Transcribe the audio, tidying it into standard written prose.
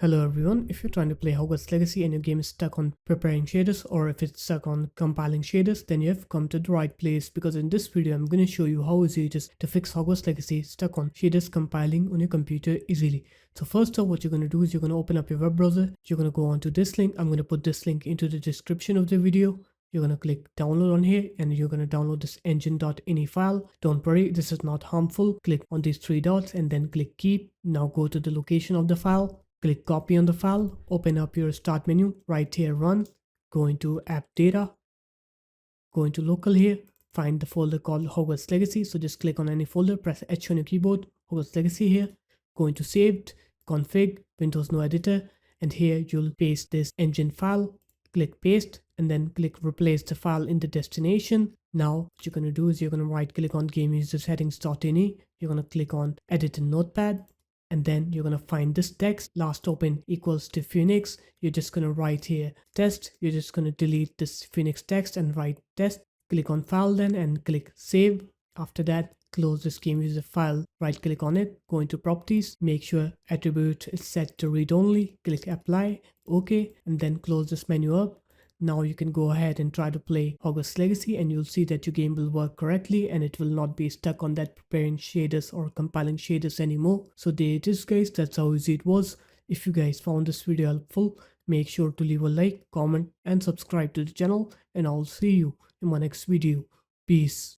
Hello everyone, if you're trying to play Hogwarts Legacy and your game is stuck on preparing shaders or if it's stuck on compiling shaders, then you have come to the right place because in this video I'm going to show you how easy it is to fix Hogwarts Legacy stuck on shaders compiling on your computer easily. So first off, what you're going to do is you're going to open up your web browser, you're going to go onto this link. I'm going to put this link into the description of the video. You're going to click download on here and you're going to download this engine.ini file. Don't worry, this is not harmful. Click on these three dots and then click keep. Now go to the location of the file. Click copy on the file, open up your start menu, right here run, go into AppData, go into local here, find the folder called Hogwarts Legacy. So just click on any folder, press H on your keyboard, Hogwarts Legacy here, go into saved, config, Windows no editor, and here you'll paste this engine file, click paste, and then click replace the file in the destination. Now what you're going to do is you're going to right click on game user settings.ini, you're going to click on edit in notepad, and then you're going to find this text last open equals to Phoenix. You're just going to write here test. You're just going to delete this Phoenix text and write test. Click on file then and click save. After that, close this game user file, right click on it, go into properties, make sure attribute is set to read only, click apply, okay, and then close this menu up. Now you can go ahead and try to play Hogwarts Legacy and you'll see that your game will work correctly and it will not be stuck on that preparing shaders or compiling shaders anymore. So there it is guys, that's how easy it was. If you guys found this video helpful, make sure to leave a like, comment and subscribe to the channel, and I'll see you in my next video. Peace.